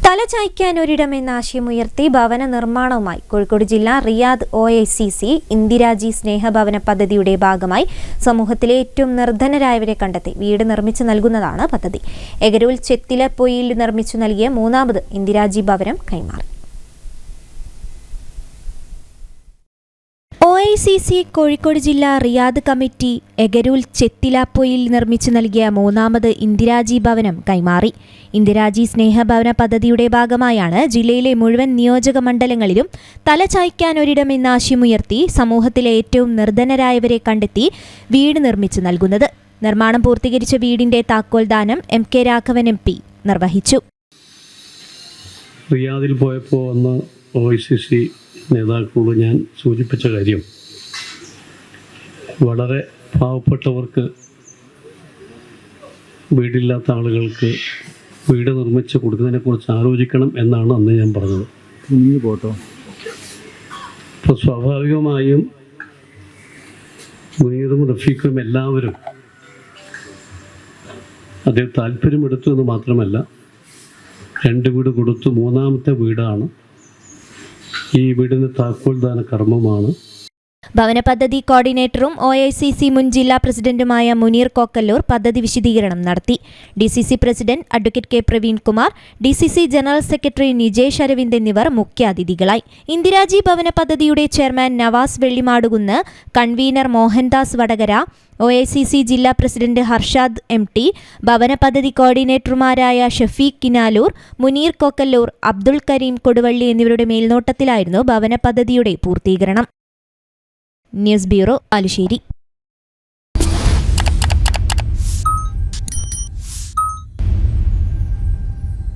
തലചായ്ക്കാൻ ഒരിടം എന്ന ആശയമുയർത്തി ഭവന നിർമ്മാണവുമായി കോഴിക്കോട് ജില്ലാ റിയാദ് OICC ഇന്ദിരാജി സ്നേഹഭവന പദ്ധതിയുടെ ഭാഗമായി സമൂഹത്തിലെ ഏറ്റവും നിർധനരായവരെ കണ്ടെത്തി വീട് നിർമ്മിച്ചു നൽകുന്നതാണ് പദ്ധതി. എഗരൂൽ ചെത്തിലപ്പൊയിൽ നിർമ്മിച്ചു നൽകിയ മൂന്നാമത് ഇന്ദിരാജി ഭവനം കൈമാറി. OICC കോഴിക്കോട് ജില്ലാ റിയാദ് കമ്മിറ്റി എഗരൂൽ ചെത്തിലപ്പൊയിൽ നിർമ്മിച്ചു നൽകിയ മൂന്നാമത് ഇന്ദിരാജി ഭവനം കൈമാറി. ഇന്ദിരാജി സ്നേഹഭവന പദ്ധതിയുടെ ഭാഗമായാണ് ജില്ലയിലെ മുഴുവൻ നിയോജക മണ്ഡലങ്ങളിലും തലചായ്ക്കാൻ ഒരിടം എന്ന ആശയമുയർത്തി സമൂഹത്തിലെ ഏറ്റവും നിർധനരായവരെ കണ്ടെത്തി വീട് നിർമ്മിച്ചു നൽകുന്നത്. നിർമ്മാണം പൂർത്തീകരിച്ച വീടിന്റെ താക്കോൽദാനം MK രാഘവൻ MP നിർവഹിച്ചു. റിയാദിൽ പോയപ്പോൾ അന്ന് OICC നേതാക്കളോട് ഞാൻ സൂചിപ്പിച്ച കാര്യം, വളരെ പാവപ്പെട്ടവർക്ക്, വീടില്ലാത്ത ആളുകൾക്ക് വീട് നിർമ്മിച്ച് കൊടുക്കുന്നതിനെക്കുറിച്ച് ആലോചിക്കണം എന്നാണ് അന്ന് ഞാൻ പറഞ്ഞത്. ഇപ്പോൾ സ്വാഭാവികമായും മുനീറും റഫീഖും എല്ലാവരും അതിൽ താല്പര്യമെടുത്തു എന്ന് മാത്രമല്ല, 2 വീട് കൊടുത്തു. മൂന്നാമത്തെ വീടാണ്. ഈ വീടിന് താക്കോൽദാന കർമ്മമാണ്. ഭവന പദ്ധതി കോർഡിനേറ്ററും OICC മുൻ ജില്ലാ പ്രസിഡന്റുമായ മുനീർ കോക്കല്ലൂർ പദ്ധതി വിശദീകരണം നടത്തി. DCC president advocate K Praveenkumar, DCC general secretary Nijesh Aravind എന്നിവർ മുഖ്യാതിഥികളായി. ഇന്ദിരാജി ഭവന പദ്ധതിയുടെ chairman Navas Vellimadukunnu, convener Mohandas Vadakara, OICC ജില്ലാ പ്രസിഡന്റ് ഹർഷാദ് MT, ഭവന പദ്ധതി കോർഡിനേറ്റർമാരായ ഷഫീഖ് കിനാലൂർ, മുനീർ കോക്കല്ലൂർ, അബ്ദുൾ കരീം കൊടുവള്ളി എന്നിവരുടെ മേൽനോട്ടത്തിലായിരുന്നു ഭവന പദ്ധതിയുടെ പൂർത്തീകരണം. News bureau, ആലുശ്ശേരി.